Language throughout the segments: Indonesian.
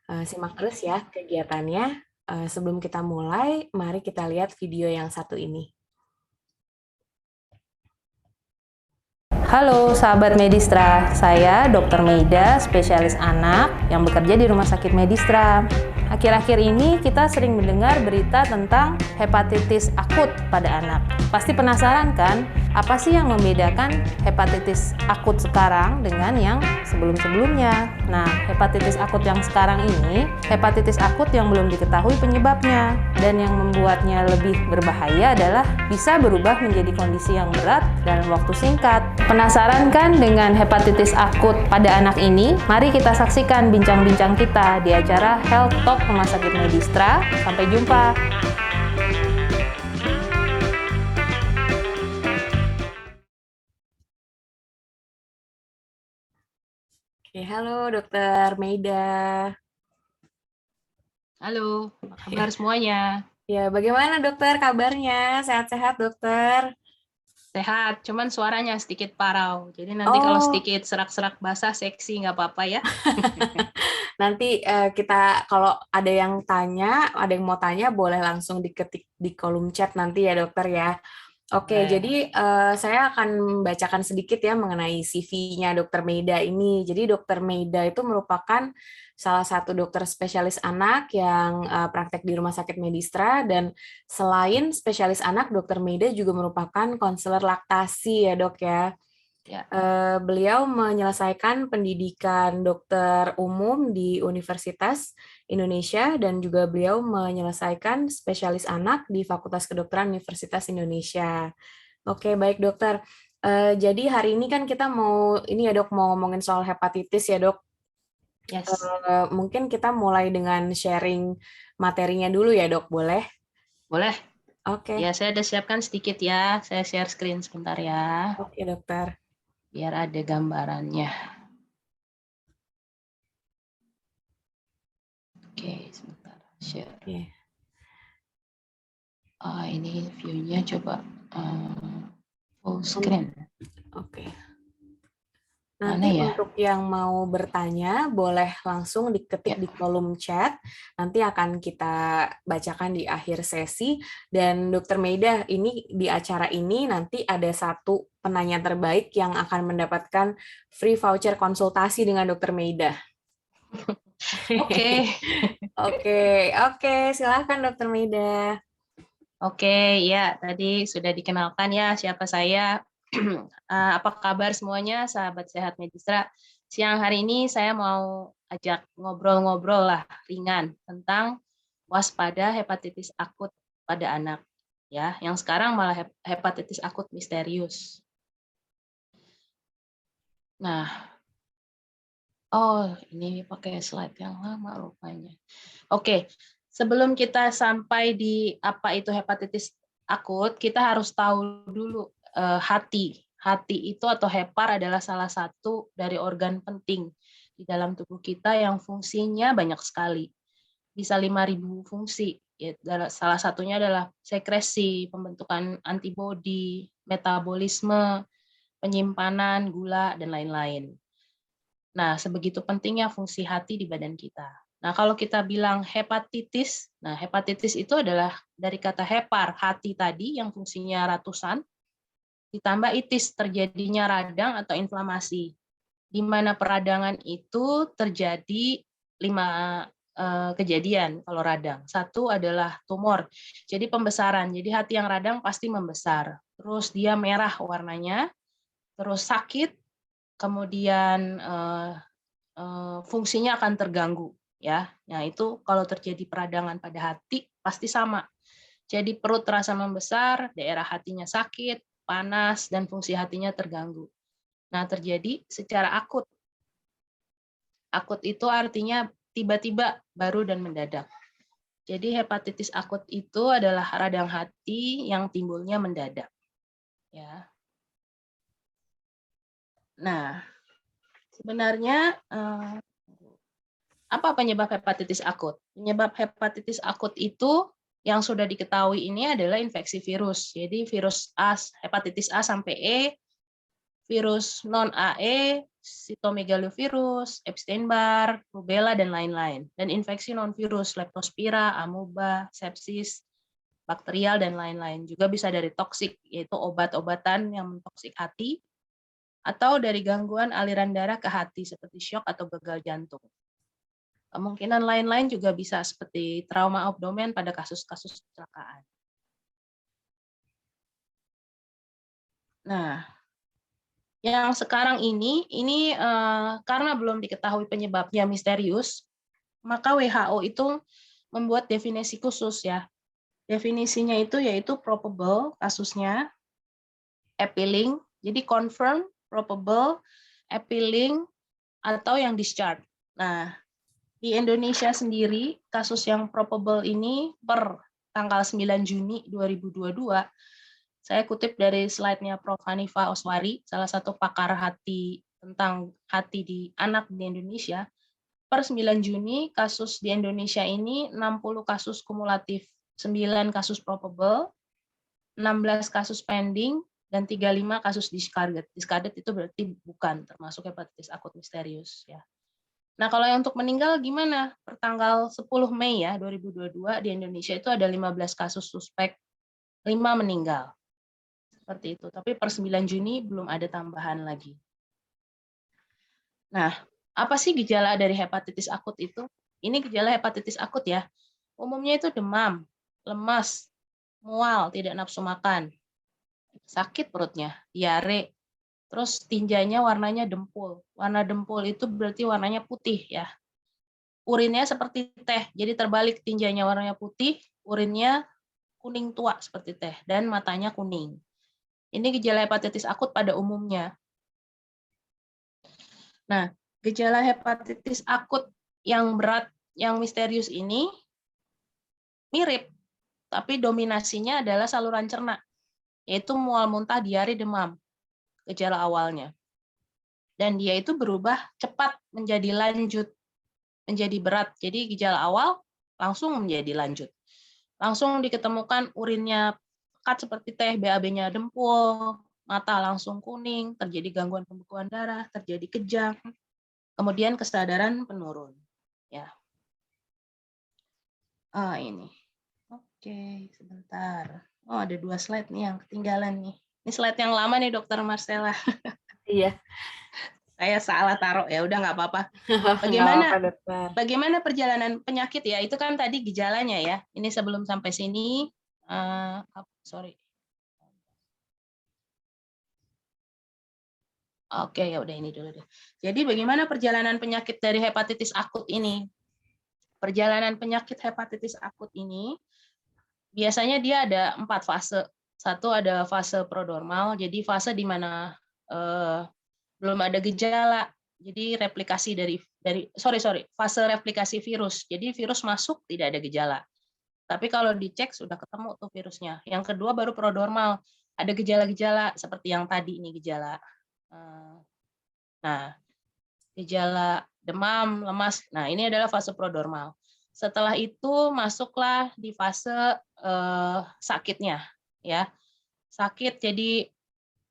Simak terus ya kegiatannya. Sebelum kita mulai, mari kita lihat video yang satu ini. Halo sahabat Medistra, saya Dr. Meida, spesialis anak yang bekerja di Rumah Sakit Medistra. Akhir-akhir ini kita sering mendengar berita tentang hepatitis akut pada anak. Pasti penasaran kan, apa sih yang membedakan hepatitis akut sekarang dengan yang sebelum-sebelumnya? Nah, hepatitis akut yang sekarang ini, hepatitis akut yang belum diketahui penyebabnya. Dan yang membuatnya lebih berbahaya adalah bisa berubah menjadi kondisi yang berat dalam waktu singkat. Penasaran kan dengan hepatitis akut pada anak ini? Mari kita saksikan bincang-bincang kita di acara Health Talk Rumah Sakit Medistra. Sampai jumpa. Oke, halo Dokter Meida. Halo, apa kabar semuanya? Ya, bagaimana dokter kabarnya? Sehat-sehat dokter? Sehat, cuman suaranya sedikit parau. Jadi nanti kalau sedikit serak-serak basah seksi nggak apa-apa ya. Nanti kita kalau ada yang tanya, ada yang mau tanya boleh langsung diketik di kolom chat nanti ya dokter ya. Oke, Boleh. jadi saya akan membacakan sedikit ya mengenai CV-nya Dokter Meida ini. Jadi Dokter Meida itu merupakan salah satu dokter spesialis anak yang praktek di Rumah Sakit Medistra, dan selain spesialis anak, Dokter Meida juga merupakan konselor laktasi ya dok ya. Ya. Beliau menyelesaikan pendidikan dokter umum di Universitas Indonesia dan juga beliau menyelesaikan spesialis anak di Fakultas Kedokteran Universitas Indonesia. Oke, baik dokter. Jadi hari ini kan kita mau ngomongin soal hepatitis ya dok. Yes. Mungkin kita mulai dengan sharing materinya dulu ya dok, boleh? Boleh. Oke. Ya, saya ada siapkan sedikit ya. Saya share screen sebentar ya. Oke dokter. Biar ada gambarannya. Oke, sebentar. Share. Oke. Ini view-nya coba full screen. Oke. Nanti Mana ya? untuk yang mau bertanya, boleh langsung diketik di kolom chat. Nanti akan kita bacakan di akhir sesi. Dan Dokter Meida, ini di acara ini nanti ada satu penanya terbaik yang akan mendapatkan free voucher konsultasi dengan Dokter Meida. Oke. Oke, silakan Dokter Meida. Oke, ya tadi sudah dikenalkan ya siapa saya. Apa kabar semuanya, sahabat sehat Medistra? Siang hari ini saya mau ajak ngobrol-ngobrol lah ringan tentang waspada hepatitis akut pada anak. Ya, yang sekarang malah hepatitis akut misterius. Nah, ini pakai slide yang lama rupanya. Oke, sebelum kita sampai di apa itu hepatitis akut, kita harus tahu dulu hati. Hati itu atau hepar adalah salah satu dari organ penting di dalam tubuh kita yang fungsinya banyak sekali. Bisa 5.000 fungsi. Ya, salah satunya adalah sekresi, pembentukan antibodi, metabolisme, penyimpanan gula, dan lain-lain. Nah, sebegitu pentingnya fungsi hati di badan kita. Nah, kalau kita bilang hepatitis, nah hepatitis itu adalah dari kata hepar, hati tadi yang fungsinya ratusan, ditambah itis, terjadinya radang atau inflamasi. Di mana peradangan itu terjadi 5 kejadian kalau radang. Satu adalah tumor, jadi pembesaran. Jadi hati yang radang pasti membesar. Terus dia merah warnanya, terus sakit, kemudian fungsinya akan terganggu ya. Nah, itu kalau terjadi peradangan pada hati pasti sama. Jadi perut terasa membesar, daerah hatinya sakit, panas, dan fungsi hatinya terganggu. Nah, terjadi secara akut. Akut itu artinya tiba-tiba, baru dan mendadak. Jadi hepatitis akut itu adalah radang hati yang timbulnya mendadak. Ya. Nah, sebenarnya apa penyebab hepatitis akut? Penyebab hepatitis akut itu yang sudah diketahui ini adalah infeksi virus. Jadi virus A, hepatitis A sampai E, virus non-AE, sitomegalovirus, Epstein-Barr, rubella, dan lain-lain. Dan infeksi non-virus, leptospira, amoeba, sepsis, bakterial, dan lain-lain. Juga bisa dari toksik, yaitu obat-obatan yang mentoksik hati, atau dari gangguan aliran darah ke hati, seperti syok atau gagal jantung. Kemungkinan lain-lain juga bisa seperti trauma abdomen pada kasus-kasus kecelakaan. Nah, yang sekarang ini karena belum diketahui penyebabnya misterius, maka WHO itu membuat definisi khusus ya. Definisinya itu yaitu probable kasusnya, appealing, jadi confirm, probable, appealing, atau yang discharge. Nah, di Indonesia sendiri, kasus yang probable ini per tanggal 9 Juni 2022, saya kutip dari slide-nya Prof. Hanifah Oswari, salah satu pakar hati tentang hati di anak di Indonesia, per 9 Juni kasus di Indonesia ini 60 kasus kumulatif, 9 kasus probable, 16 kasus pending, dan 35 kasus discarded. Discarded itu berarti bukan termasuk hepatitis akut misterius ya. Nah, kalau yang untuk meninggal gimana? Pertanggal 10 Mei ya 2022 di Indonesia itu ada 15 kasus suspek, 5 meninggal. Seperti itu. Tapi per 9 Juni belum ada tambahan lagi. Nah, apa sih gejala dari hepatitis akut itu? Ini gejala hepatitis akut ya. Umumnya itu demam, lemas, mual, tidak nafsu makan, sakit perutnya, diare, terus tinjanya warnanya dempul. Warna dempul itu berarti warnanya putih ya. Urinnya seperti teh, jadi terbalik, tinjanya warnanya putih, urinnya kuning tua seperti teh, dan matanya kuning. Ini gejala hepatitis akut pada umumnya. Nah, gejala hepatitis akut yang berat, yang misterius ini mirip, tapi dominasinya adalah saluran cerna, yaitu mual, muntah, diare, demam, gejala awalnya. Dan dia itu berubah cepat menjadi lanjut, menjadi berat. Jadi gejala awal langsung menjadi lanjut. Langsung diketemukan urinnya pekat seperti teh, BAB-nya dempul, mata langsung kuning, terjadi gangguan pembekuan darah, terjadi kejang, kemudian kesadaran penurun. Ya. Ini. Oke, sebentar. Oh, ada 2 slide nih yang ketinggalan nih. Ini slide yang lama nih, Dokter Marcella. Iya. Saya salah taruh, ya udah nggak apa-apa. Nggak apa-apa, dokter. Bagaimana perjalanan penyakit ya? Itu kan tadi gejalanya ya. Ini sebelum sampai sini, sorry. Oke, ya udah ini dulu deh. Jadi bagaimana perjalanan penyakit dari hepatitis akut ini? Perjalanan penyakit hepatitis akut ini biasanya dia ada 4 fase. Satu ada fase prodromal, jadi fase di mana belum ada gejala. Jadi replikasi fase replikasi virus. Jadi virus masuk tidak ada gejala. Tapi kalau dicek sudah ketemu tuh virusnya. Yang kedua baru prodromal, ada gejala-gejala seperti yang tadi ini gejala. Nah, gejala demam, lemas. Nah, ini adalah fase prodromal. Setelah itu masuklah di fase sakitnya, ya. Sakit jadi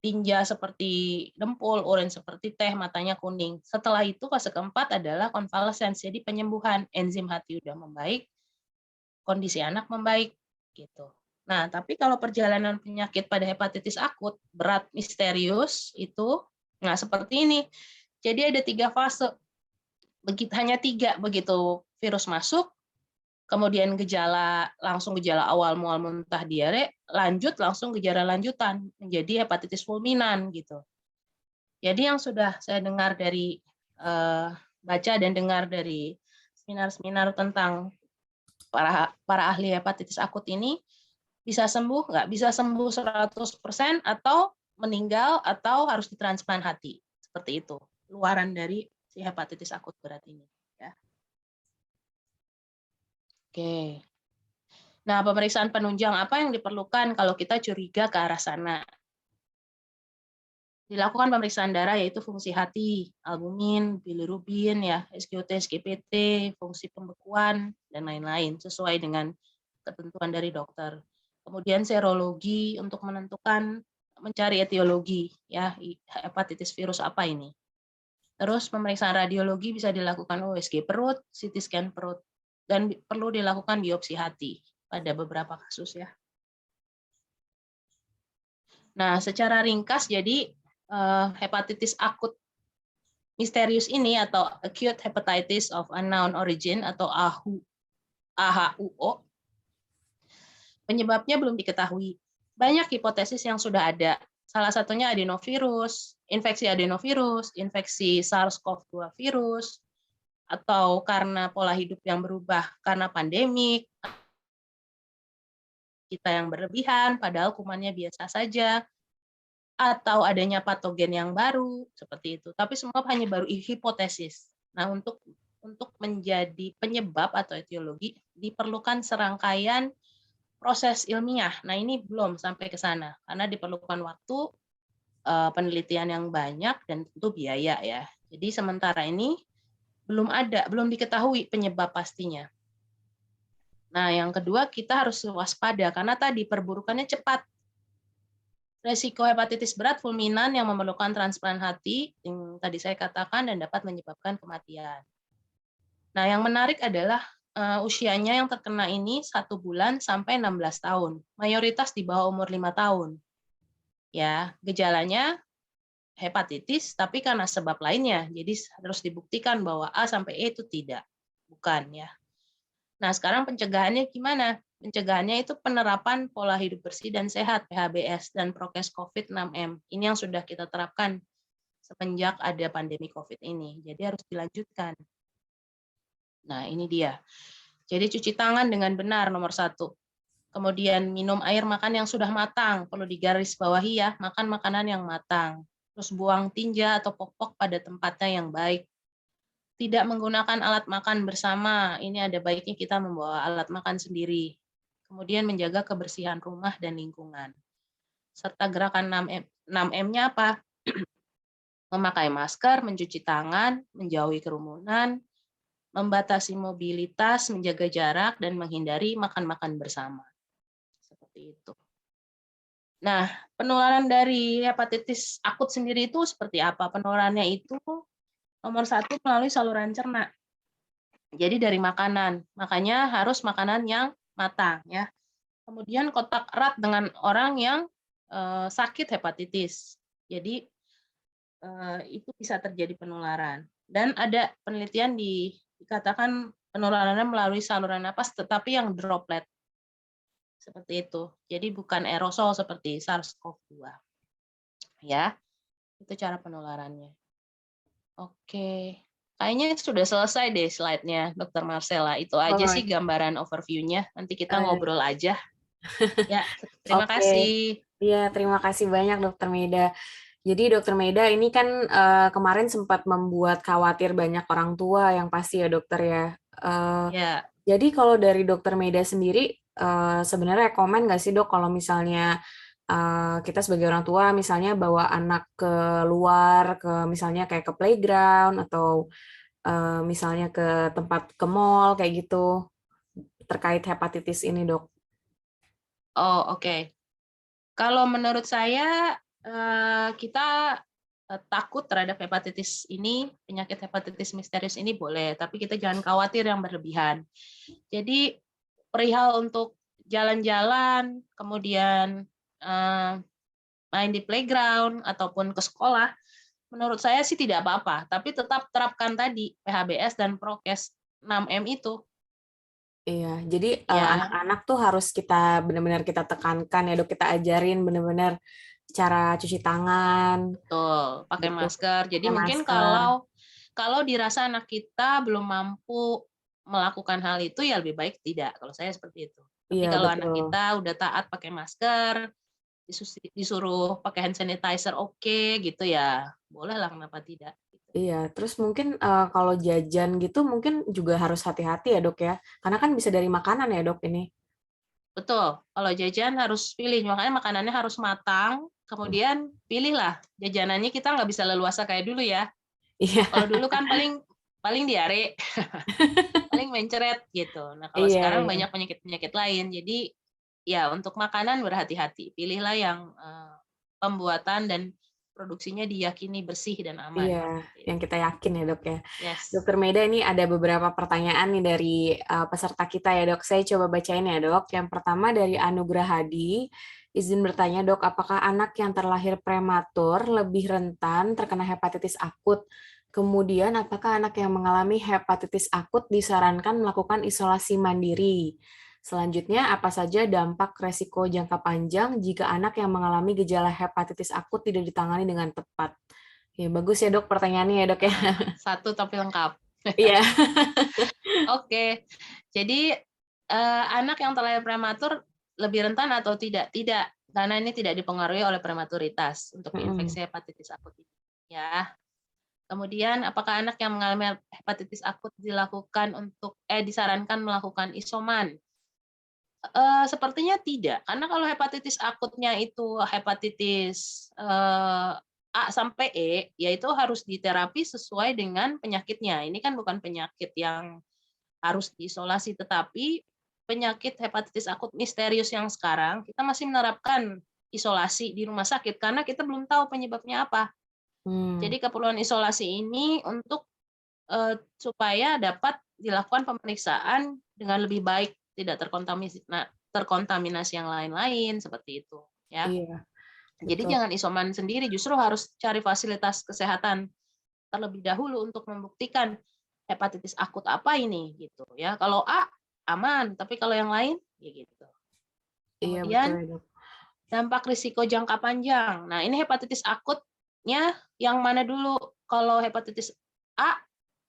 tinja seperti dempul, urin seperti teh, matanya kuning. Setelah itu fase keempat adalah konvalesens, jadi penyembuhan, enzim hati udah membaik, kondisi anak membaik, gitu. Nah, tapi kalau perjalanan penyakit pada hepatitis akut berat misterius itu, nah seperti ini. Jadi ada 3 fase, hanya 3 begitu virus masuk. Kemudian langsung gejala awal mual, muntah, diare, lanjut langsung gejala lanjutan menjadi hepatitis fulminan gitu. Jadi yang sudah saya dengar dari baca dan dengar dari seminar-seminar tentang para ahli hepatitis akut ini, bisa sembuh, nggak bisa sembuh 100% atau meninggal atau harus ditransplant hati. Seperti itu, luaran dari si hepatitis akut berat ini. Ya. Oke. Nah, pemeriksaan penunjang apa yang diperlukan kalau kita curiga ke arah sana? Dilakukan pemeriksaan darah yaitu fungsi hati, albumin, bilirubin, ya, SGOT, SGPT, fungsi pembekuan, dan lain-lain sesuai dengan ketentuan dari dokter. Kemudian serologi untuk menentukan mencari etiologi ya, hepatitis virus apa ini. Terus pemeriksaan radiologi bisa dilakukan USG perut, CT scan perut, dan perlu dilakukan biopsi hati pada beberapa kasus ya. Nah, secara ringkas jadi hepatitis akut misterius ini atau acute hepatitis of unknown origin atau AHUO, penyebabnya belum diketahui. Banyak hipotesis yang sudah ada. Salah satunya adenovirus, infeksi SARS-CoV-2 virus, atau karena pola hidup yang berubah karena pandemik, kita yang berlebihan, padahal kumannya biasa saja, atau adanya patogen yang baru, seperti itu. Tapi semua hanya baru hipotesis. Nah, untuk menjadi penyebab atau etiologi, diperlukan serangkaian proses ilmiah. Nah, ini belum sampai ke sana, karena diperlukan waktu, penelitian yang banyak, dan tentu biaya ya. Jadi sementara ini belum diketahui penyebab pastinya. Nah, yang kedua kita harus waspada karena tadi perburukannya cepat. Resiko hepatitis berat fulminan yang memerlukan transplant hati yang tadi saya katakan dan dapat menyebabkan kematian. Nah, yang menarik adalah usianya yang terkena ini 1 bulan sampai 16 tahun. Mayoritas di bawah umur 5 tahun. Ya, gejalanya hepatitis tapi karena sebab lainnya. Jadi harus dibuktikan bahwa A sampai E itu tidak. Bukan ya. Nah, sekarang pencegahannya gimana? Pencegahannya itu penerapan pola hidup bersih dan sehat PHBS dan prokes COVID 6M. Ini yang sudah kita terapkan semenjak ada pandemi COVID ini. Jadi harus dilanjutkan. Nah, ini dia. Jadi cuci tangan dengan benar nomor 1. Kemudian minum air makan yang sudah matang. Perlu digarisbawahi ya, makan makanan yang matang. Terus buang tinja atau popok pada tempatnya yang baik. Tidak menggunakan alat makan bersama. Ini ada baiknya kita membawa alat makan sendiri. Kemudian menjaga kebersihan rumah dan lingkungan. Serta gerakan 6M-nya apa? Memakai masker, mencuci tangan, menjauhi kerumunan, membatasi mobilitas, menjaga jarak, dan menghindari makan-makan bersama. Seperti itu. Nah, penularan dari hepatitis akut sendiri itu seperti apa? Penularannya itu nomor 1 melalui saluran cerna. Jadi dari makanan. Makanya harus makanan yang matang ya. Kemudian kontak erat dengan orang yang sakit hepatitis. Jadi itu bisa terjadi penularan. Dan ada penelitian dikatakan penularannya melalui saluran napas tetapi yang droplet. Seperti itu. Jadi bukan aerosol seperti SARS-CoV-2. Ya. Itu cara penularannya. Oke. Kayaknya sudah selesai deh slide-nya, Dr. Marcella. Itu aja sih gambaran overview-nya. Nanti kita ngobrol aja. Ya, terima kasih. Iya, terima kasih banyak Dr. Maida. Jadi Dr. Maida ini kan kemarin sempat membuat khawatir banyak orang tua yang pasti ya dokter ya. Ya. Jadi kalau dari Dr. Maida sendiri, sebenarnya rekomen nggak sih dok kalau misalnya kita sebagai orang tua misalnya bawa anak ke luar, misalnya kayak ke playground atau misalnya ke tempat ke mall kayak gitu terkait hepatitis ini dok? Oh oke. Kalau menurut saya kita takut terhadap hepatitis ini, penyakit hepatitis misterius ini boleh, tapi kita jangan khawatir yang berlebihan. Jadi perihal untuk jalan-jalan, kemudian main di playground ataupun ke sekolah, menurut saya sih tidak apa-apa, tapi tetap terapkan tadi PHBS dan prokes 6M itu. Iya, jadi anak-anak tuh harus kita benar-benar kita tekankan ya dok, kita ajarin benar-benar cara cuci tangan. Betul, pakai masker. Jadi mungkin kalau dirasa anak kita belum mampu melakukan hal itu ya lebih baik tidak. Kalau saya seperti itu. Tapi kalau anak kita udah taat pakai masker, disuruh pakai hand sanitizer oke gitu ya, boleh lah kenapa tidak. Iya, terus mungkin kalau jajan gitu mungkin juga harus hati-hati ya dok ya, karena kan bisa dari makanan ya dok ini. Betul, kalau jajan harus pilih, makanya makanannya harus matang, kemudian pilihlah jajanannya, kita nggak bisa leluasa kayak dulu ya. Iya. Kalau dulu kan paling diare, paling mencret gitu. Nah kalau sekarang banyak penyakit-penyakit lain, jadi ya untuk makanan berhati-hati, pilihlah yang pembuatan dan produksinya diyakini bersih dan aman. Iya, Seperti itu. yang kita yakin ya dok ya. Yes. Dokter Meda, ini ada beberapa pertanyaan nih dari peserta kita ya dok. Saya coba bacain ya dok. Yang pertama dari Anugrah Hadi, izin bertanya dok, apakah anak yang terlahir prematur lebih rentan terkena hepatitis akut? Kemudian apakah anak yang mengalami hepatitis akut disarankan melakukan isolasi mandiri? Selanjutnya, apa saja dampak resiko jangka panjang jika anak yang mengalami gejala hepatitis akut tidak ditangani dengan tepat? Ya, bagus ya dok pertanyaannya ya dok ya. Satu tapi lengkap. Iya. Oke, jadi anak yang terlahir prematur lebih rentan atau tidak? Tidak, karena ini tidak dipengaruhi oleh prematuritas untuk infeksi hepatitis akut ini. Ya. Kemudian, apakah anak yang mengalami hepatitis akut disarankan melakukan isoman? Sepertinya tidak, karena kalau hepatitis akutnya itu hepatitis A sampai E, yaitu harus diterapi sesuai dengan penyakitnya. Ini kan bukan penyakit yang harus diisolasi, tetapi penyakit hepatitis akut misterius yang sekarang kita masih menerapkan isolasi di rumah sakit karena kita belum tahu penyebabnya apa. Jadi keperluan isolasi ini untuk supaya dapat dilakukan pemeriksaan dengan lebih baik, tidak terkontaminasi yang lain-lain seperti itu, ya. Iya. Jadi Betul. jangan isoman sendiri, justru harus cari fasilitas kesehatan terlebih dahulu untuk membuktikan hepatitis akut apa ini, gitu ya. Kalau A aman, tapi kalau yang lain ya gitu. Iya, Kemudian betul ya dok. dampak risiko jangka panjang. Nah, ini hepatitis akutnya yang mana dulu? Kalau hepatitis A,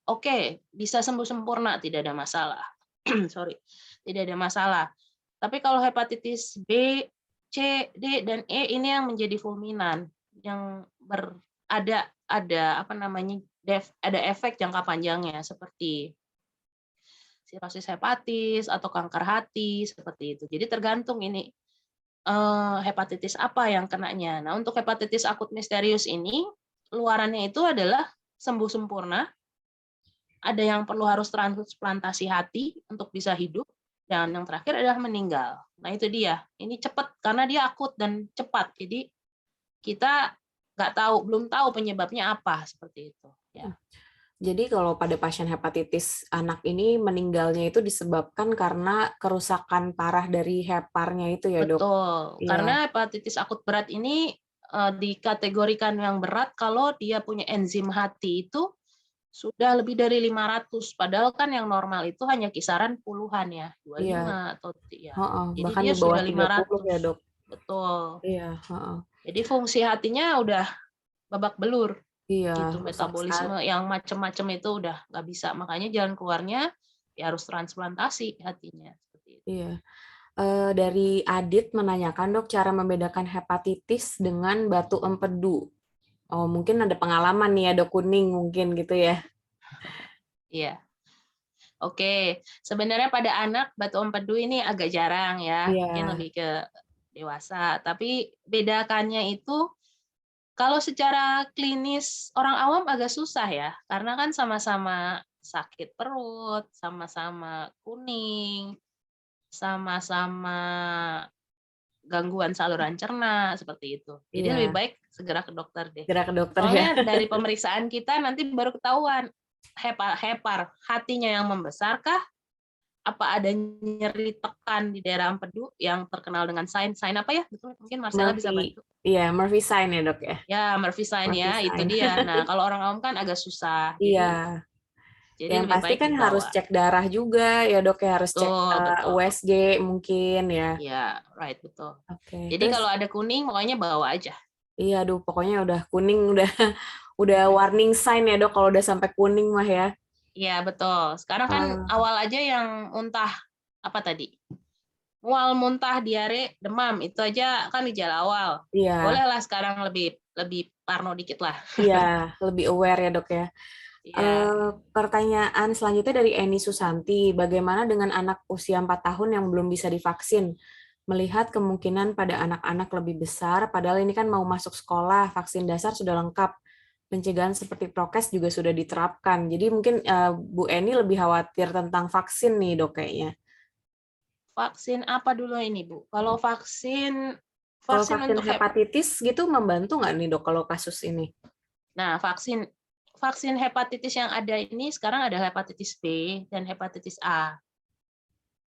oke, bisa sembuh sempurna, tidak ada masalah. Sorry, tidak ada masalah. Tapi kalau hepatitis B, C, D, dan E ini yang menjadi fulminan, yang ada efek jangka panjangnya seperti sirosis hepatis atau kanker hati seperti itu. Jadi tergantung ini hepatitis apa yang kenanya. Nah, untuk hepatitis akut misterius ini luarannya itu adalah sembuh sempurna. Ada yang perlu harus transplantasi hati untuk bisa hidup, dan yang terakhir adalah meninggal. Nah, itu dia. Ini cepat karena dia akut dan cepat. Jadi kita belum tahu penyebabnya apa seperti itu. Ya. Jadi kalau pada pasien hepatitis anak ini meninggalnya itu disebabkan karena kerusakan parah dari heparnya itu ya dok? Betul. Iya. Karena hepatitis akut berat ini dikategorikan yang berat kalau dia punya enzim hati itu sudah lebih dari 500, padahal kan yang normal itu hanya kisaran puluhan ya, 25 Iya. atau ya. Jadi Bahkan dia di bawah sudah 30 ya 500. dok? Betul. Iya. Jadi fungsi hatinya udah babak belur. Iya. Gitu, metabolisme yang macam-macam itu udah nggak bisa. Makanya jalan keluarnya ya harus transplantasi hatinya. Seperti itu. Iya. Dari Adit menanyakan dok, cara membedakan hepatitis dengan batu empedu. Oh, mungkin ada pengalaman nih ya dok, kuning mungkin gitu ya. Iya. Oke, sebenarnya pada anak batu empedu ini agak jarang ya, mungkin lebih ke dewasa. Tapi bedakannya itu kalau secara klinis orang awam agak susah ya, karena kan sama-sama sakit perut, sama-sama kuning, sama-sama gangguan saluran cerna seperti itu. Jadi lebih baik segera ke dokter deh. Segera ke dokter Soalnya ya. dari pemeriksaan kita nanti baru ketahuan hepar hatinya yang membesarkah, apa ada nyeri tekan di daerah empedu yang terkenal dengan sign apa ya? Betul, mungkin Marcella bisa bantu. Iya, Murphy sign ya dok ya. Ya, Murphy sign ya, itu dia. Nah, kalau orang awam kan agak susah. Iya. Jadi Yang lebih pasti baik kan dibawa. harus cek darah juga ya dok ya, harus cek Betul. USG mungkin ya. Iya, right, betul. Oke. Jadi kalau ada kuning pokoknya bawa aja. Iya, aduh pokoknya udah kuning udah warning sign ya dok kalau udah sampai kuning mah ya. Iya, betul. Sekarang kan awal aja yang muntah apa tadi? Mual, muntah, diare, demam, itu aja kan gejala awal. Iya. Bolehlah sekarang lebih parno dikit lah. Iya, lebih aware ya dok ya. Pertanyaan selanjutnya dari Eni Susanti, bagaimana dengan anak usia 4 tahun yang belum bisa divaksin? Melihat kemungkinan pada anak-anak lebih besar, padahal ini kan mau masuk sekolah, vaksin dasar sudah lengkap, pencegahan seperti prokes juga sudah diterapkan. Jadi mungkin Bu Eni lebih khawatir tentang vaksin nih dok kayaknya. Vaksin apa dulu ini Bu? Kalau vaksin Kalau Vaksin vaksin untuk hepatitis gitu membantu nggak nih dok kalau kasus ini? Nah, vaksin hepatitis yang ada ini sekarang ada hepatitis B dan hepatitis A.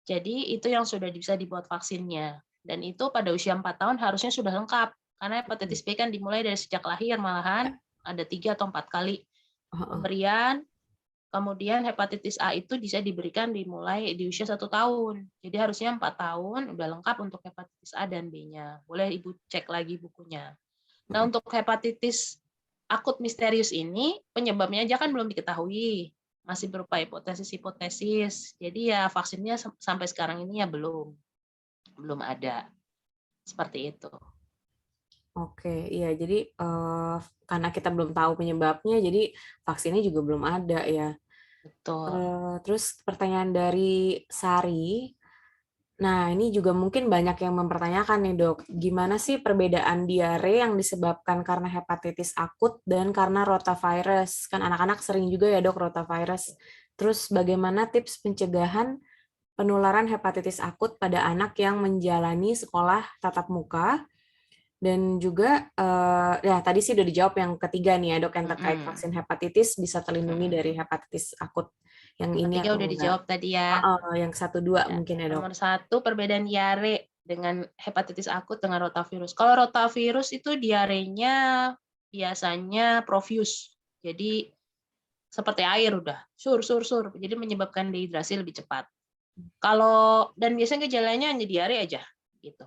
Jadi itu yang sudah bisa dibuat vaksinnya. Dan itu pada usia 4 tahun harusnya sudah lengkap. Karena hepatitis B kan dimulai dari sejak lahir, malahan ada 3 atau 4 kali pemberian. Kemudian hepatitis A itu bisa diberikan dimulai di usia 1 tahun. Jadi harusnya 4 tahun udah lengkap untuk hepatitis A dan B-nya. Boleh Ibu cek lagi bukunya. Nah, untuk hepatitis akut misterius ini penyebabnya aja kan belum diketahui. Masih berupa hipotesis-hipotesis. Jadi ya vaksinnya sampai sekarang ini ya belum ada. Seperti itu. Oke, iya. Jadi karena kita belum tahu penyebabnya, jadi vaksinnya juga belum ada ya. Betul. Terus pertanyaan dari Sari. Nah, ini juga mungkin banyak yang mempertanyakan nih dok, gimana sih perbedaan diare yang disebabkan karena hepatitis akut dan karena rotavirus? Kan anak-anak sering juga ya dok rotavirus. Terus bagaimana tips pencegahan penularan hepatitis akut pada anak yang menjalani sekolah tatap muka? Dan juga ya tadi sih udah dijawab yang ketiga nih ya dok, yang terkait vaksin hepatitis bisa terlindungi dari hepatitis akut yang ini Ketiga atau udah enggak. dijawab tadi ya. Yang 1, 2 Ya, mungkin ya dok. nomor 1 perbedaan diare dengan hepatitis akut dengan rotavirus. Kalau rotavirus itu diarenya biasanya profuse. Jadi seperti air udah, sur. Jadi menyebabkan dehidrasi lebih cepat. Dan biasanya gejalanya hanya diare aja gitu.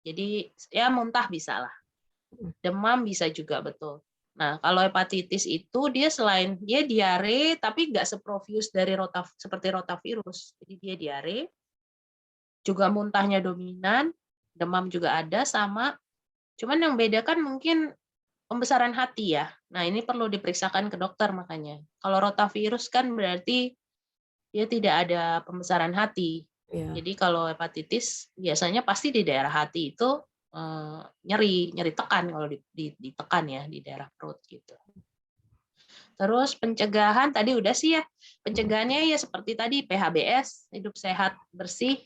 Jadi ya muntah bisa lah. Demam bisa juga betul. Nah, kalau hepatitis itu dia selain dia diare tapi nggak seprofuse dari seperti rotavirus. Jadi dia diare, juga muntahnya dominan, demam juga ada sama. Cuman yang beda kan mungkin pembesaran hati ya. Nah, ini perlu diperiksakan ke dokter makanya. Kalau rotavirus kan berarti dia tidak ada pembesaran hati. Iya. Jadi kalau hepatitis biasanya pasti di daerah hati itu nyeri tekan kalau ditekan ya di daerah perut gitu. Terus pencegahan tadi udah sih ya. Pencegahannya ya seperti tadi PHBS, hidup sehat bersih.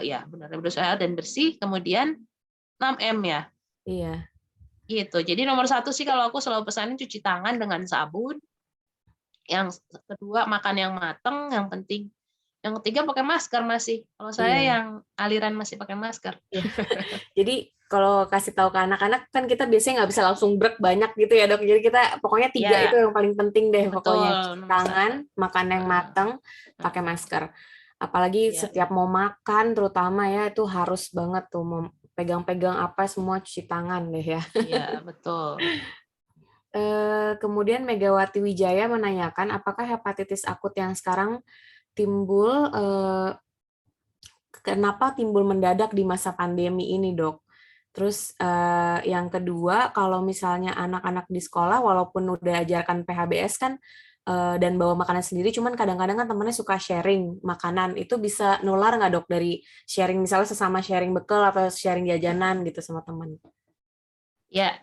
Ya benar, hidup sehat dan bersih. Kemudian 6M ya. Iya. Gitu. Jadi nomor 1 sih kalau aku selalu pesanin cuci tangan dengan sabun. Yang kedua makan yang matang, yang penting. Yang ketiga pakai masker masih. Kalau saya yang aliran masih pakai masker. Iya. Jadi kalau kasih tahu ke anak-anak kan kita biasanya nggak bisa langsung brek banyak gitu ya dok. Jadi kita pokoknya 3 itu yang paling penting deh pokoknya. Cuci tangan, makan yang matang, pakai masker. Apalagi setiap mau makan terutama ya itu harus banget tuh mau pegang-pegang apa semua cuci tangan deh ya. Iya, betul. Kemudian Megawati Wijaya menanyakan apakah hepatitis akut yang sekarang timbul kenapa timbul mendadak di masa pandemi ini, Dok? Terus yang kedua, kalau misalnya anak-anak di sekolah walaupun udah ajarkan PHBS kan dan bawa makanan sendiri, cuman kadang-kadang kan temennya suka sharing makanan. Itu bisa nular nggak, Dok, dari sharing misalnya sesama sharing bekal atau sharing jajanan gitu sama teman? Ya.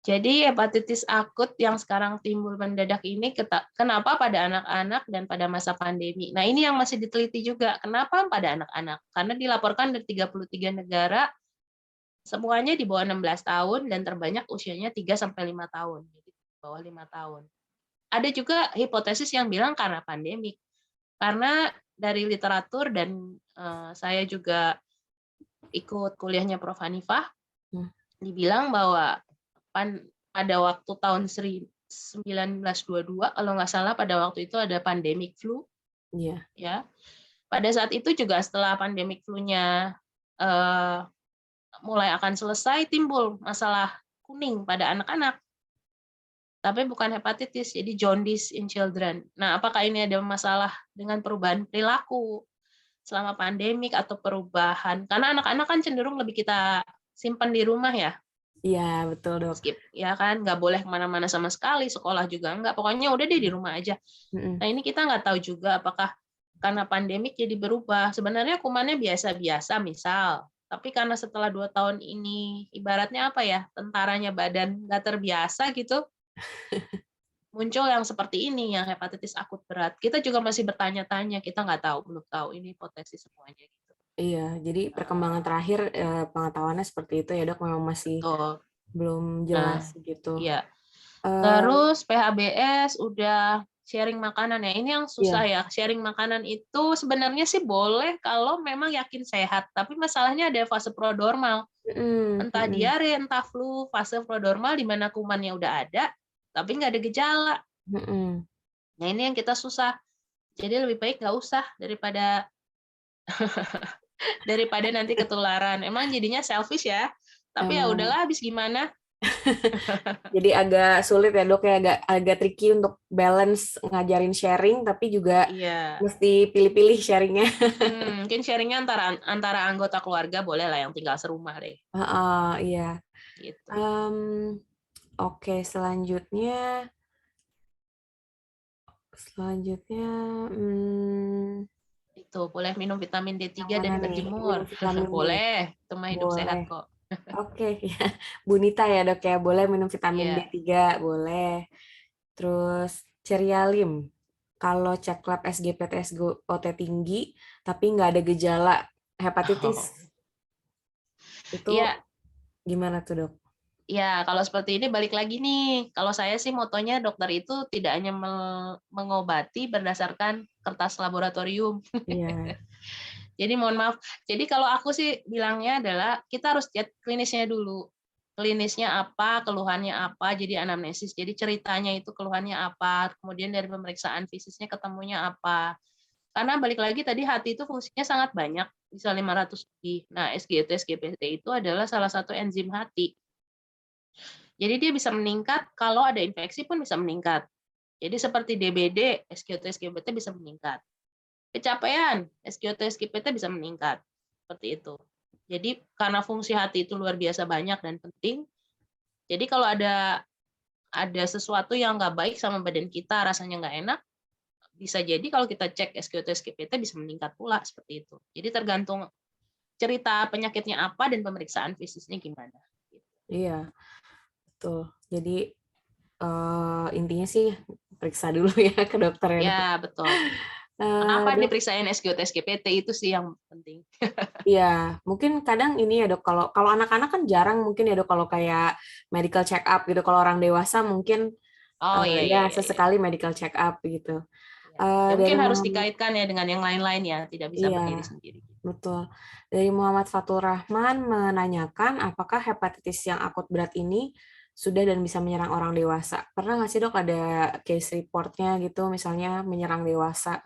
Jadi hepatitis akut yang sekarang timbul mendadak ini kenapa pada anak-anak dan pada masa pandemi. Nah, ini yang masih diteliti juga. Kenapa pada anak-anak? Karena dilaporkan dari 33 negara semuanya di bawah 16 tahun dan terbanyak usianya 3 sampai 5 tahun. Jadi di bawah 5 tahun. Ada juga hipotesis yang bilang karena pandemik. Karena dari literatur dan saya juga ikut kuliahnya Prof. Hanifah, dibilang bahwa pada waktu tahun 1922 kalau nggak salah pada waktu itu ada pandemic flu. Iya. Ya. Pada saat itu juga setelah pandemic flu-nya mulai akan selesai timbul masalah kuning pada anak-anak. Tapi bukan hepatitis, jadi jaundice in children. Nah, apakah ini ada masalah dengan perubahan perilaku selama pandemik atau perubahan? Karena anak-anak kan cenderung lebih kita simpan di rumah ya. Iya, betul dok. Skip, ya kan, nggak boleh kemana-mana sama sekali, sekolah juga nggak, pokoknya udah deh di rumah aja. Nah ini kita nggak tahu juga apakah karena pandemik jadi berubah. Sebenarnya kumannya biasa-biasa misal, tapi karena setelah 2 tahun ini, ibaratnya apa ya, tentaranya badan nggak terbiasa gitu, muncul yang seperti ini, yang hepatitis akut berat. Kita juga masih bertanya-tanya, kita nggak tahu, belum tahu, ini hipotesis semuanya gitu. Iya, jadi perkembangan terakhir pengetahuannya seperti itu ya dok, memang masih Betul. belum Nah, jelas gitu. iya. Eh, Terus PHBS udah sharing makanan ya. Ini yang susah iya, ya. Sharing makanan itu sebenarnya sih boleh kalau memang yakin sehat. Tapi masalahnya ada fase prodormal. mm, Entah mm, diare, entah flu. Fase prodormal di mana kumannya udah ada, tapi nggak ada gejala. mm. Nah ini yang kita susah. Jadi lebih baik nggak usah daripada nanti ketularan. Emang jadinya selfish ya. Tapi ya Emang. udahlah, habis gimana? Jadi agak sulit ya dok ya, agak tricky untuk balance ngajarin sharing, tapi juga Iya. mesti pilih-pilih sharingnya. Mungkin sharingnya antara antara anggota keluarga boleh lah yang tinggal serumah deh. Iya. Gitu. Em, oke, selanjutnya, hmm, Itu boleh minum vitamin yang D3 mana dan nih? berjemur. Minum vitamin nih. Boleh, itu mah hidup sehat Boleh. kok. Oke, ya. Bu Nita ya dok ya, boleh minum vitamin Iya. D3, boleh. Terus Cerialim, kalau cek lab SGPT SGOT tinggi, tapi nggak ada gejala hepatitis, Oh. itu Iya, gimana tuh dok? ya kalau seperti ini balik lagi nih. Kalau saya sih motonya dokter itu tidak hanya mengobati berdasarkan kertas laboratorium. Iya. Jadi mohon maaf. Jadi kalau aku sih bilangnya adalah kita harus lihat klinisnya dulu. Klinisnya apa, keluhannya apa, jadi anamnesis. Jadi ceritanya itu keluhannya apa, kemudian dari pemeriksaan fisiknya ketemunya apa. Karena balik lagi tadi hati itu fungsinya sangat banyak, bisa 500 lebih. Nah, SGT, SGPT itu adalah salah satu enzim hati. Jadi dia bisa meningkat kalau ada infeksi pun bisa meningkat. Jadi seperti DBD, SGT, SGPT bisa meningkat. Kecapean, SGOT, SGPT bisa meningkat. Seperti itu. Jadi karena fungsi hati itu luar biasa banyak dan penting, jadi kalau ada sesuatu yang nggak baik sama badan kita, rasanya nggak enak, bisa jadi kalau kita cek SGOT, SGPT bisa meningkat pula seperti itu. Jadi tergantung cerita penyakitnya apa dan pemeriksaan fisiknya gimana. Iya, betul. Jadi intinya sih periksa dulu ya ke dokter ya dok. Ya, betul. Kenapa Dok, diperiksain SGOT, SGPT itu sih yang penting. iya, mungkin kadang ini ya dok, kalau kalau anak-anak kan jarang mungkin ya dok, kalau kayak medical check up gitu. Kalau orang dewasa mungkin Oh iya ya iya iya iya. sesekali medical check up gitu. Ya. Ya Dari mungkin harus Muhammad, dikaitkan ya dengan yang lain-lain ya, tidak bisa iya berdiri sendiri. betul. Dari Muhammad Fatul Rahman menanyakan apakah hepatitis yang akut berat ini sudah dan bisa menyerang orang dewasa. Pernah nggak sih dok ada case reportnya gitu, misalnya menyerang dewasa?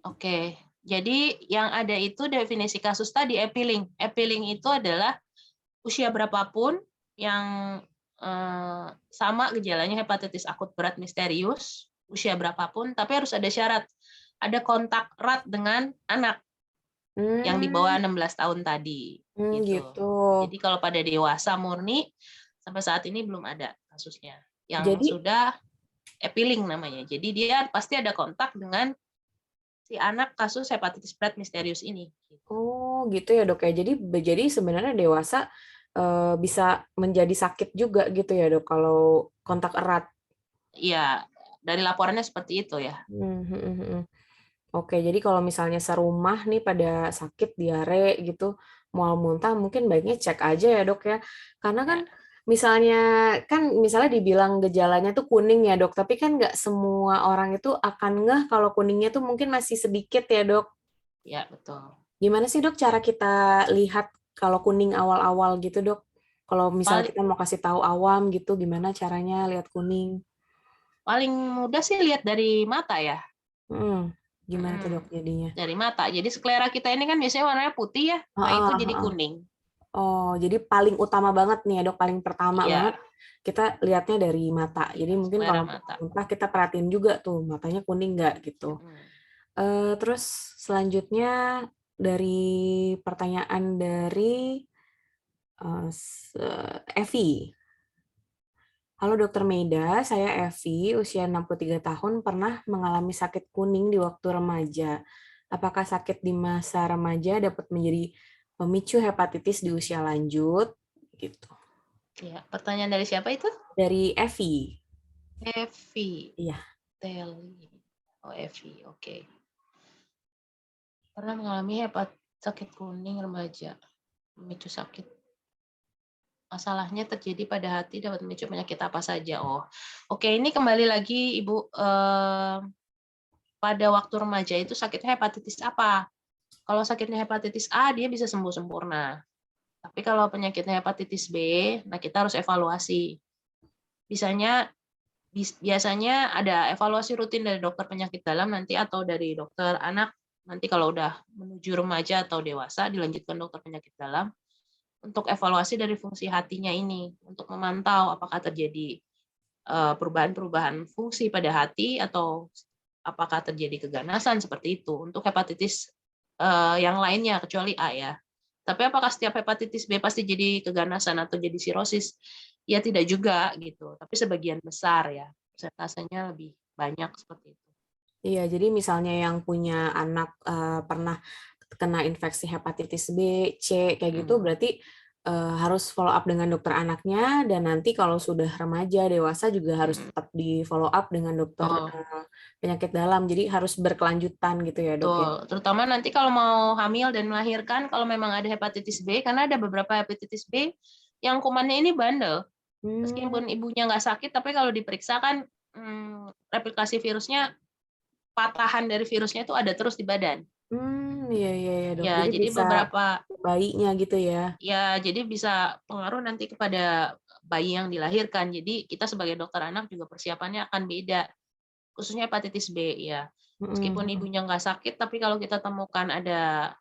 Oke, jadi yang ada itu definisi kasus tadi epiling. Epiling itu adalah usia berapapun yang sama gejalanya hepatitis akut berat misterius, usia berapapun, tapi harus ada syarat. Ada kontak erat dengan anak yang di bawah Hmm, 16 tahun tadi. Gitu. gitu. Jadi kalau pada dewasa murni, sampai saat ini belum ada kasusnya. Yang Jadi, sudah epiling namanya. Jadi dia pasti ada kontak dengan si anak kasus hepatitis berat misterius ini. oh gitu ya dok ya. Jadi sebenarnya dewasa bisa menjadi sakit juga gitu ya dok kalau kontak erat. Iya, dari laporannya seperti itu ya. Hmm, hmm, hmm, hmm. Oke, jadi kalau misalnya serumah nih pada sakit diare gitu, mual muntah, mungkin baiknya cek aja ya dok ya. Karena kan Ya, misalnya misalnya dibilang gejalanya tuh kuning ya dok, tapi kan nggak semua orang itu akan ngeh kalau kuningnya tuh mungkin masih sedikit ya dok. ya betul. Gimana sih dok cara kita lihat kalau kuning awal-awal gitu dok? Kalau misalnya Paling kita mau kasih tahu awam gitu, gimana caranya lihat kuning? paling mudah sih lihat dari mata ya. Hmm, gimana tuh dok Mm, jadinya? dari mata. Jadi sklera kita ini kan biasanya warnanya putih ya. Nah, itu Ah, jadi ah, ah. kuning. Oh, jadi paling utama banget nih ya dok, paling pertama banget Iya, kita lihatnya dari mata. Jadi iya, mungkin sklera kalau mata. muntah kita perhatiin juga tuh matanya kuning nggak gitu. Mm. Terus selanjutnya dari pertanyaan dari Evi. Halo Dokter Meida, saya Evi, usia 63 tahun, pernah mengalami sakit kuning di waktu remaja. Apakah sakit di masa remaja dapat menjadi pemicu hepatitis di usia lanjut? Gitu. Ya, pertanyaan dari siapa itu? Dari Evi. Evi. Iya. Teli. Oh, Evi. Oke. Pernah mengalami Sakit kuning remaja, memicu sakit. Masalahnya terjadi pada hati dapat memicu penyakit apa saja. Oh, oke, ini kembali lagi Ibu, pada waktu remaja itu sakitnya hepatitis apa? Kalau sakitnya hepatitis A, dia bisa sembuh sempurna. Tapi kalau penyakitnya hepatitis B, nah kita harus evaluasi. Biasanya ada evaluasi rutin dari dokter penyakit dalam nanti atau dari dokter anak. Nanti kalau udah menuju remaja atau dewasa, dilanjutkan dokter penyakit dalam untuk evaluasi dari fungsi hatinya ini, untuk memantau apakah terjadi perubahan-perubahan fungsi pada hati atau apakah terjadi keganasan seperti itu. Untuk hepatitis yang lainnya kecuali A ya. Tapi apakah setiap hepatitis B pasti jadi keganasan atau jadi sirosis? Ya tidak juga gitu. Tapi sebagian besar ya, persentasenya lebih banyak seperti itu. Iya, jadi misalnya yang punya anak pernah kena infeksi hepatitis B, C, kayak gitu, berarti harus follow up dengan dokter anaknya, dan nanti kalau sudah remaja, dewasa juga harus tetap di follow up dengan dokter penyakit dalam. Jadi harus berkelanjutan gitu ya, Dok ya? Betul, terutama nanti kalau mau hamil dan melahirkan, kalau memang ada hepatitis B, karena ada beberapa hepatitis B yang kumannya ini bandel. Meskipun ibunya nggak sakit, tapi kalau diperiksa kan replikasi virusnya, patahan dari virusnya itu ada terus di badan. Iya, Dok. Ya, Jadi jadi bisa beberapa bayinya gitu ya? ya, jadi bisa pengaruh nanti kepada bayi yang dilahirkan. Jadi kita sebagai dokter anak juga persiapannya akan beda, khususnya hepatitis B ya. Meskipun ibunya nggak sakit, tapi kalau kita temukan ada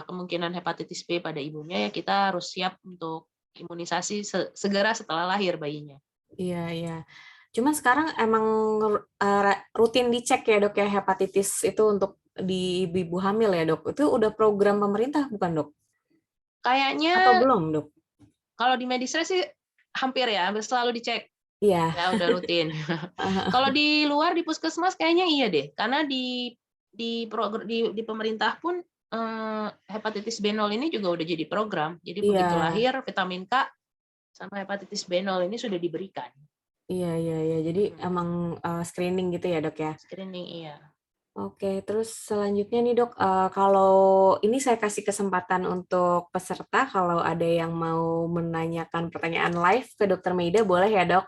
kemungkinan hepatitis B pada ibunya, ya kita harus siap untuk imunisasi segera setelah lahir bayinya. Iya. Cuman sekarang emang rutin dicek ya, Dok ya, hepatitis itu untuk di ibu hamil ya, Dok. Itu udah program pemerintah bukan, Dok? Kayaknya Atau belum, Dok? kalau di Medistres sih hampir selalu dicek. Iya. Ya udah rutin. Kalau di luar di puskesmas kayaknya iya deh, karena di pemerintah pun hepatitis B0 ini juga udah jadi program. Jadi begitu Iya. lahir vitamin K sama hepatitis B0 ini sudah diberikan. Iya. Jadi emang screening gitu ya, Dok ya? Screening iya. Oke, terus selanjutnya nih, Dok, kalau ini saya kasih kesempatan untuk peserta, kalau ada yang mau menanyakan pertanyaan live ke Dokter Meida, boleh ya, Dok?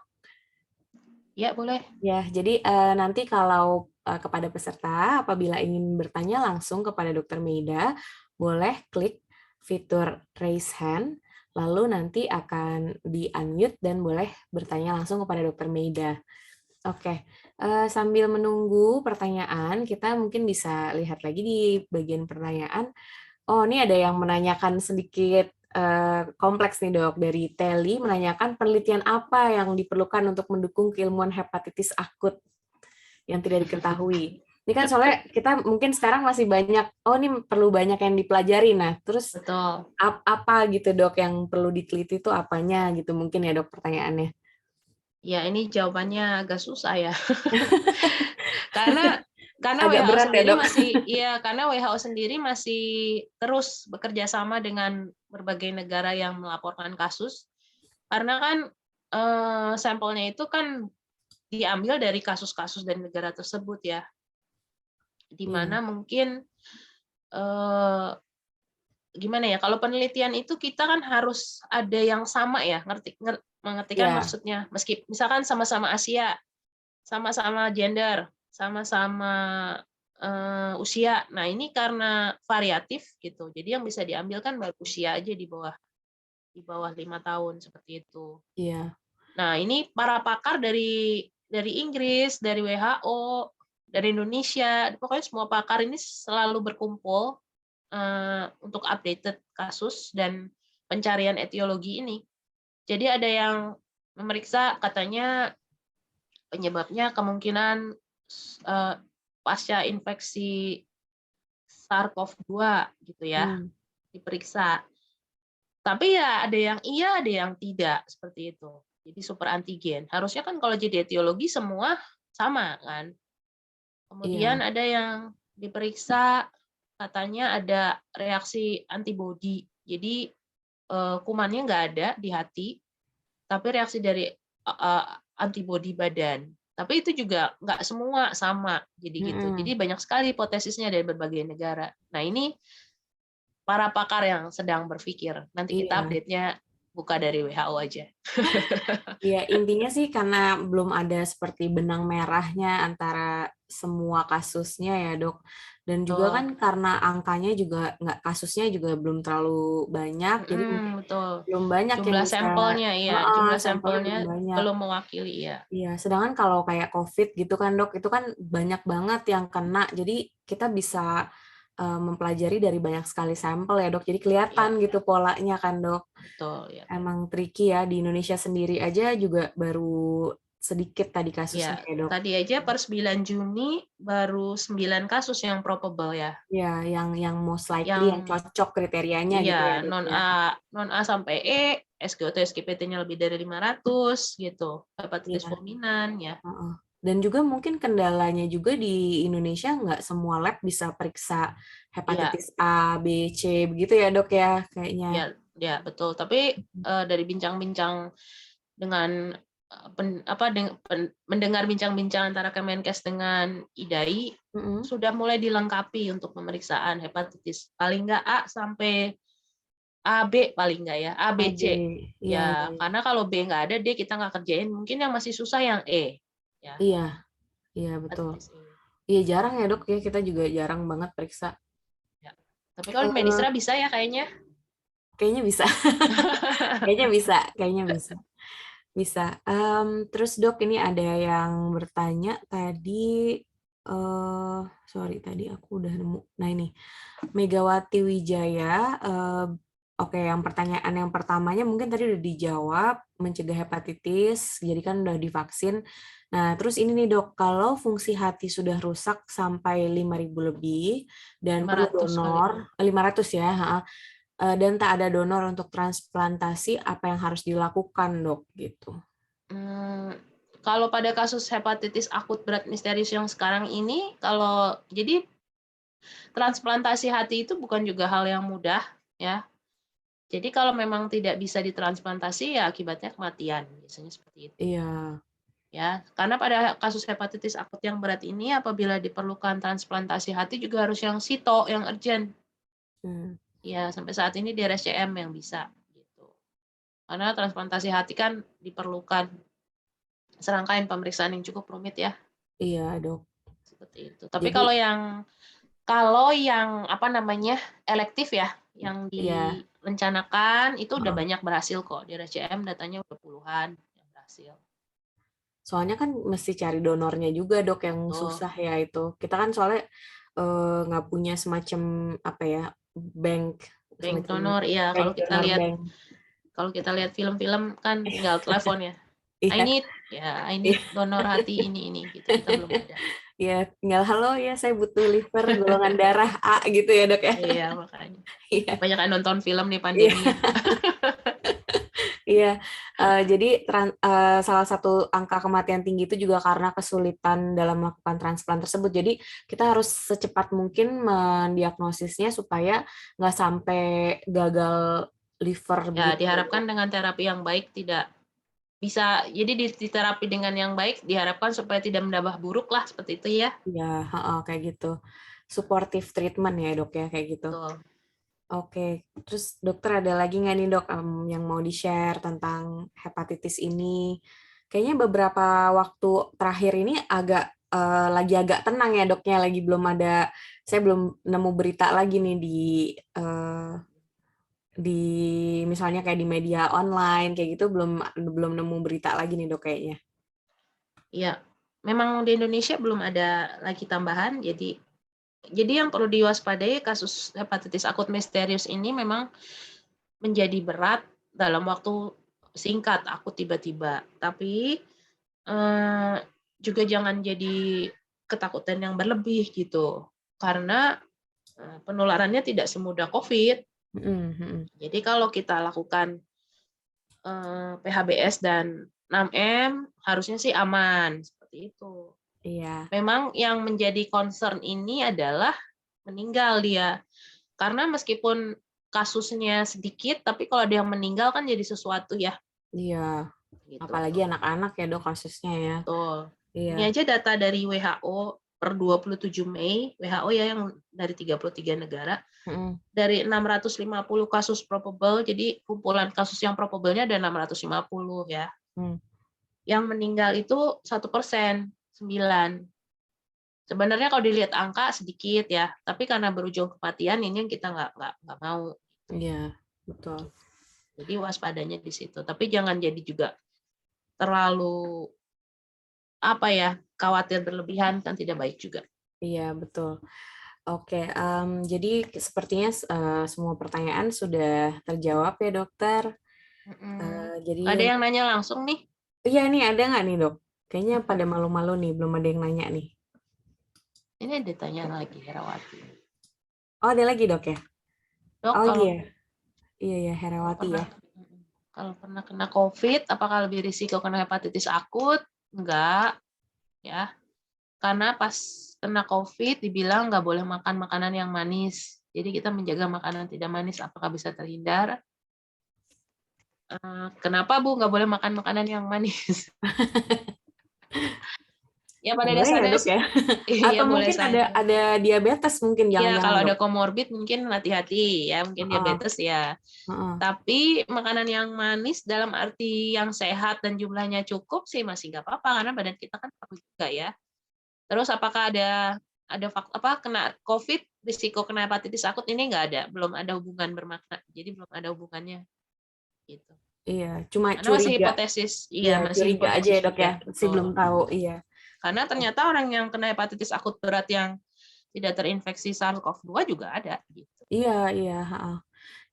Ya, boleh. Ya, jadi nanti kalau kepada peserta, apabila ingin bertanya langsung kepada Dokter Meida, boleh klik fitur raise hand, lalu nanti akan di-unmute dan boleh bertanya langsung kepada Dokter Meida. Oke, sambil menunggu pertanyaan, kita mungkin bisa lihat lagi di bagian pertanyaan. Oh, ini ada yang menanyakan sedikit kompleks nih, Dok. Dari Telly menanyakan penelitian apa yang diperlukan untuk mendukung keilmuan hepatitis akut yang tidak diketahui. Ini kan soalnya kita mungkin sekarang masih banyak, ini perlu banyak yang dipelajari. Nah, terus Betul. apa gitu, Dok, yang perlu diteliti itu apanya gitu mungkin ya, Dok, pertanyaannya. Ya, ini jawabannya agak susah ya. Karena Agak WHO berat ya, sendiri Dok. karena WHO sendiri masih terus bekerja sama dengan berbagai negara yang melaporkan kasus. Karena kan sampelnya itu kan diambil dari kasus-kasus dari negara tersebut ya. Di mana mungkin gimana ya, kalau penelitian itu kita kan harus ada yang sama ya, mengerti kan maksudnya. Misalkan sama-sama Asia, sama-sama gender, sama-sama usia. Nah, ini karena variatif gitu. Jadi yang bisa diambil kan baru usia aja di bawah 5 tahun seperti itu. Iya. Nah, ini para pakar dari Inggris, dari WHO, dari Indonesia, pokoknya semua pakar ini selalu berkumpul untuk updated kasus dan pencarian etiologi ini. Jadi ada yang memeriksa katanya penyebabnya kemungkinan pasca infeksi SARS-CoV-2 gitu ya, diperiksa. Tapi ya ada yang iya, ada yang tidak seperti itu. Jadi super antigen. Harusnya kan kalau jadi etiologi semua sama kan. Kemudian ada yang diperiksa katanya ada reaksi antibodi. Jadi kumannya nggak ada di hati, tapi reaksi dari antibodi badan. Tapi itu juga nggak semua sama, jadi gitu. Jadi banyak sekali hipotesisnya dari berbagai negara. Nah, ini para pakar yang sedang berpikir. Nanti kita Iya. update-nya buka dari WHO aja. Ya, intinya sih karena belum ada seperti benang merahnya antara semua kasusnya ya, Dok. Dan juga kan karena angkanya juga kasusnya juga belum terlalu banyak, jadi mungkin Betul. belum banyak yang Jumlah bisa, sampelnya, ya. Jumlah sampelnya sampelnya belum banyak. belum mewakili, ya. Iya, sedangkan kalau kayak COVID gitu kan, Dok, itu kan banyak banget yang kena. Jadi kita bisa mempelajari dari banyak sekali sampel ya, Dok. Jadi kelihatan Ya, gitu polanya kan, Dok. betul, ya. Emang tricky ya, di Indonesia sendiri aja juga baru sedikit tadi Ya, kasusnya ya, Dok. tadi aja per 9 Juni baru 9 kasus yang probable, ya. Ya, yang most likely, yang cocok kriterianya gitu ya, Iya, Dok, non ya. A sampai E, SGOT SGPT-nya lebih dari 500 gitu. Hepatitis Iya. fulminan, ya. Heeh. Dan juga mungkin kendalanya juga di Indonesia nggak semua lab bisa periksa Iya, hepatitis A, B, C begitu ya, Dok ya, kayaknya. ya, ya, betul. Tapi dari bincang-bincang dengan mendengar bincang-bincang antara Kemenkes dengan IDAI, sudah mulai dilengkapi untuk pemeriksaan hepatitis. Paling nggak A sampai AB paling nggak, ya, A, B, AB, C. iya, Ya, iya. karena kalau B nggak ada, D kita nggak kerjain. Mungkin yang masih susah yang E. Ya, Iya, iya betul. hepatitis E. Iya jarang ya, Dok ya, kita juga jarang banget periksa. Ya. Tapi kalau di Medistra bisa ya kayaknya. Kayaknya bisa. Kayaknya bisa, kayaknya bisa. Bisa. Terus Dok, ini ada yang bertanya tadi, sorry tadi aku udah nemu. Nah ini, Megawati Wijaya, oke, yang pertanyaan yang pertamanya mungkin tadi udah dijawab, mencegah hepatitis, jadi kan udah divaksin. Nah, terus ini nih Dok, kalau fungsi hati sudah rusak sampai 5.000 lebih dan perlu 500 kali. donor, 500 ya, dan tak ada donor untuk transplantasi, apa yang harus dilakukan, Dok? Gitu. Kalau pada kasus hepatitis akut berat misterius yang sekarang ini, jadi transplantasi hati itu bukan juga hal yang mudah, ya. Jadi kalau memang tidak bisa ditransplantasi, ya akibatnya kematian, biasanya seperti itu. Iya. Ya, karena pada kasus hepatitis akut yang berat ini, apabila diperlukan transplantasi hati juga harus yang sito, yang urgent. Ya, sampai saat ini di RSCM yang bisa. Gitu. Karena transplantasi hati kan diperlukan serangkaian pemeriksaan yang cukup rumit, ya. Iya, Dok. Seperti itu. Tapi Jadi, kalau yang elektif ya, yang iya. direncanakan itu udah banyak berhasil kok. Di RSCM datanya udah puluhan yang berhasil. Soalnya kan mesti cari donornya juga, Dok, yang susah ya itu. Kita kan soalnya nggak punya semacam apa ya, bank Donor, ya. Kalau kita lihat film-film kan tinggal telepon ya. I need donor hati ini gitu. Kita belum ada. Ya, tinggal halo ya, saya butuh liver golongan darah A gitu ya, Dok ya. Iya, makanya. Iya. Banyak yang nonton film nih pandemi. Iya, jadi salah satu angka kematian tinggi itu juga karena kesulitan dalam melakukan transplant tersebut. Jadi kita harus secepat mungkin mendiagnosisnya supaya nggak sampai gagal liver. Ya, begitu. diharapkan dengan terapi yang baik tidak bisa, jadi diterapi dengan yang baik diharapkan supaya tidak menambah buruk lah, seperti itu ya. Iya, kayak gitu. Supportive treatment ya, Dok ya, kayak gitu. Betul. Oke, terus dokter ada lagi nggak nih, Dok, yang mau di-share tentang hepatitis ini? Kayaknya beberapa waktu terakhir ini lagi agak tenang ya, Doknya, lagi saya belum nemu berita lagi nih di misalnya kayak di media online kayak gitu, belum nemu berita lagi nih, Dok, kayaknya. Iya, memang di Indonesia belum ada lagi tambahan, jadi yang perlu diwaspadai kasus hepatitis akut misterius ini memang menjadi berat dalam waktu singkat, akut tiba-tiba. Tapi juga jangan jadi ketakutan yang berlebih gitu, karena penularannya tidak semudah COVID. Jadi kalau kita lakukan PHBS dan 6M, harusnya sih aman, seperti itu. Iya. Memang yang menjadi concern ini adalah meninggal dia. Karena meskipun kasusnya sedikit, tapi kalau ada yang meninggal kan jadi sesuatu ya. Iya. Gitu. Apalagi anak-anak ya, Dok, kasusnya ya. Betul. Ini Iya. aja data dari WHO per 27 Mei, WHO ya yang dari 33 negara, Mm-mm. dari 650 kasus probable, jadi kumpulan kasus yang probable-nya ada 650 ya. Hmm. Yang meninggal itu 1%, 9. Sebenarnya kalau dilihat angka sedikit ya, tapi karena berujung kematian ini yang kita nggak mau. Iya, betul. Jadi waspadanya di situ. Tapi jangan jadi juga terlalu khawatir berlebihan, kan tidak baik juga. Iya, betul. Oke, jadi sepertinya semua pertanyaan sudah terjawab ya, dokter. Ada Jadi yang nanya langsung nih? iya nih, ada nggak nih, dok? Kayaknya pada malu-malu nih, belum ada yang nanya nih. Ini ada tanya lagi, Herawati. Oh, ada lagi, dok ya? Dok, Oh kalau iya, iya Herawati ya. kalau pernah kena COVID, apakah lebih risiko kena hepatitis akut? Enggak, ya. Karena pas kena COVID dibilang nggak boleh makan makanan yang manis. Jadi kita menjaga makanan tidak manis, apakah bisa terhindar? Kenapa Bu nggak boleh makan makanan yang manis? Ya pada Boleh ya, dasarnya dok ya? iya Atau boleh mungkin saja. ada diabetes mungkin, Ya jangan-jangan, kalau dok? ada komorbid mungkin hati-hati ya, mungkin Heeh, diabetes ya. heeh. Tapi makanan yang manis dalam arti yang sehat dan jumlahnya cukup sih masih nggak apa-apa karena badan kita kan perlu juga ya. Terus apakah ada kena COVID risiko kena hepatitis akut ini nggak ada, belum ada hubungan bermakna. Jadi belum ada hubungannya gitu. Iya, cuma Karena masih curiga. hipotesis, iya Iya, masih curiga aja ya, hipotesis dok ya. juga, Masih belum betul. tahu, iya. Karena ternyata orang yang kena hepatitis akut berat yang tidak terinfeksi SARS-CoV-2 juga ada gitu. Iya, iya, heeh.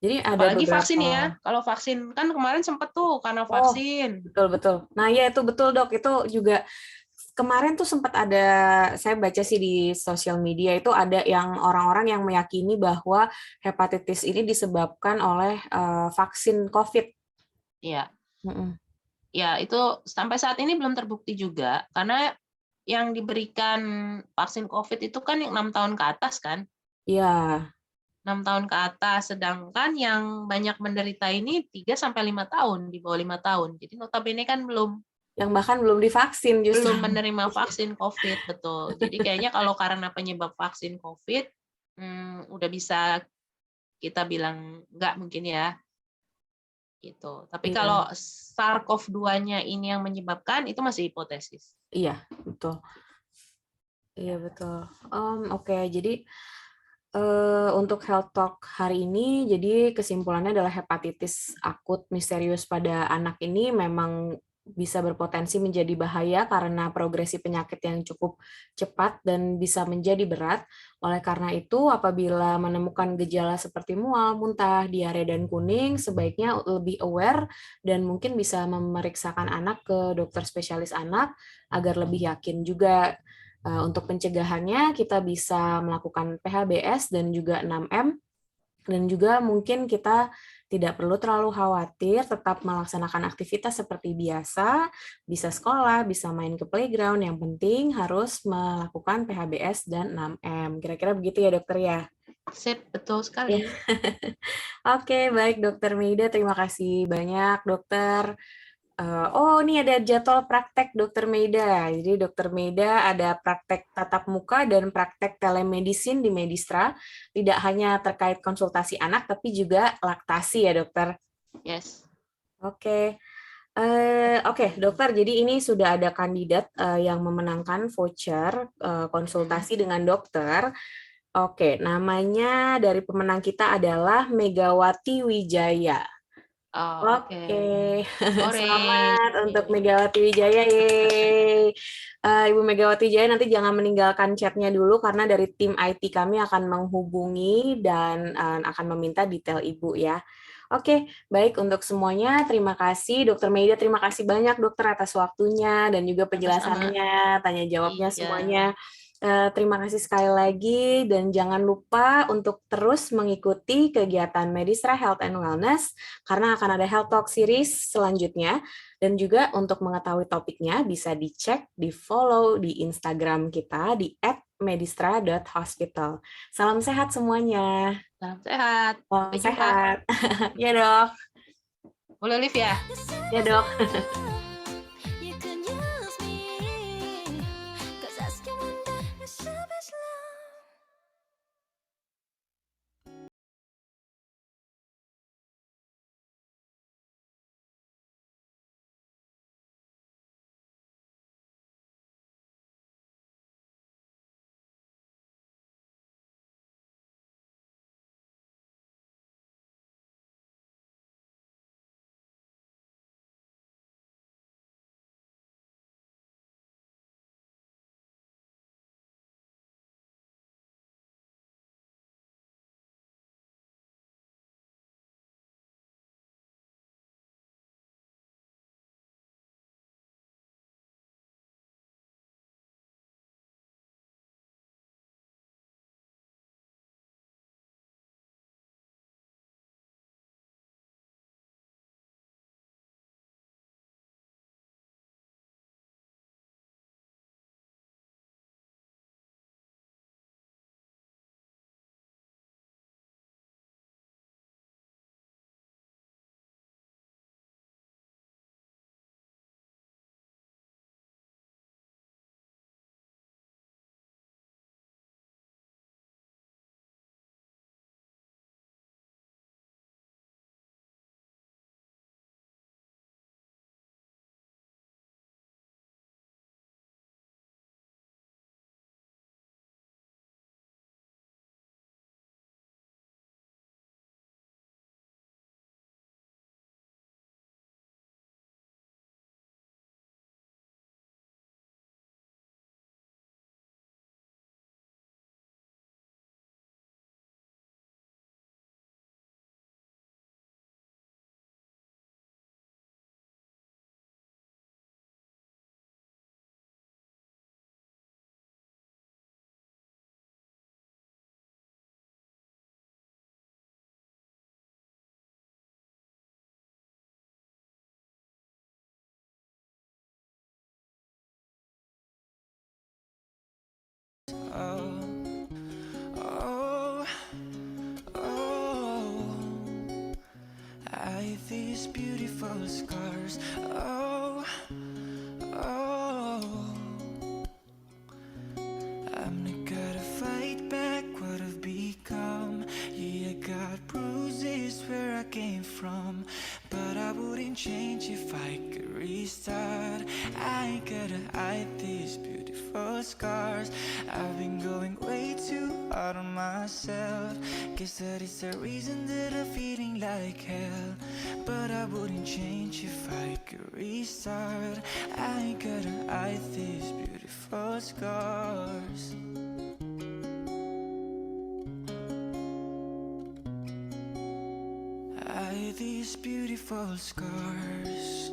Jadi ada Apalagi vaksin beberapa. ya. Kalau vaksin kan kemarin sempat tuh karena Oh, vaksin. betul. Nah, ya itu betul, dok. Itu juga kemarin tuh sempat ada, saya baca sih di sosial media itu ada yang orang-orang yang meyakini bahwa hepatitis ini disebabkan oleh vaksin COVID. Ya, Mm-mm. ya itu sampai saat ini belum terbukti juga karena yang diberikan vaksin COVID itu kan yang 6 tahun ke atas kan. Iya, 6 tahun ke atas, sedangkan yang banyak menderita ini 3 sampai 5 tahun, di bawah 5 tahun. Jadi notabene kan belum yang bahkan belum divaksin justru. menerima vaksin COVID, betul. Jadi kayaknya kalau karena penyebab vaksin COVID, udah bisa kita bilang enggak mungkin ya, gitu. Tapi Iya, kalau SARS-CoV-2-nya ini yang menyebabkan, itu masih hipotesis. iya, betul. Iya, betul. Oke, jadi untuk Health Talk hari ini, jadi kesimpulannya adalah hepatitis akut misterius pada anak ini memang bisa berpotensi menjadi bahaya karena progresi penyakit yang cukup cepat dan bisa menjadi berat. Oleh karena itu, apabila menemukan gejala seperti mual, muntah, diare, dan kuning, sebaiknya lebih aware dan mungkin bisa memeriksakan anak ke dokter spesialis anak agar lebih yakin juga. Untuk pencegahannya, kita bisa melakukan PHBS dan juga 6M, dan juga mungkin kita tidak perlu terlalu khawatir, tetap melaksanakan aktivitas seperti biasa, bisa sekolah, bisa main ke playground, yang penting harus melakukan PHBS dan 6M. Kira-kira begitu ya, dokter ya? Sip, betul Ya. sekali. Oke, baik dokter Meida, terima kasih banyak dokter. Oh, ini ada jadwal praktek Dokter Meida. Jadi Dokter Meida ada praktek tatap muka dan praktek telemedicine di Medistra. Tidak hanya terkait konsultasi anak, tapi juga laktasi ya, dokter. Yes. Oke. Oke, dokter. Jadi ini sudah ada kandidat yang memenangkan voucher konsultasi dengan dokter. Oke, namanya dari pemenang kita adalah Megawati Wijaya. Oh, oke. Oke, Hore. selamat untuk Megawati Wijaya. Yeay. Ibu Megawati Wijaya nanti jangan meninggalkan chatnya dulu karena dari tim IT kami akan menghubungi dan akan meminta detail Ibu ya. Oke, baik untuk semuanya. Terima kasih Dokter Meida. Terima kasih banyak dokter atas waktunya dan juga Sama-sama. penjelasannya, tanya jawabnya Iya. semuanya. Terima kasih sekali lagi dan jangan lupa untuk terus mengikuti kegiatan Medistra Health and Wellness karena akan ada Health Talk series selanjutnya dan juga untuk mengetahui topiknya bisa dicek, di-follow di Instagram kita di @medistra.hospital. Salam sehat semuanya. Salam sehat. Salam Sampai jumpa. sehat. Ya, Dok. Boleh live ya? Ya, Dok. You can use me. these beautiful scars. Oh, oh, I'm not gonna fight back what I've become. Yeah, I got bruises where I came from, but I wouldn't change if I could restart. I ain't gotta hide these beautiful scars. I've been going way too hard on myself. Guess that is the reason that I'm feeling like hell. But I wouldn't change if I could restart. I ain't gotta hide these beautiful scars. These beautiful scars.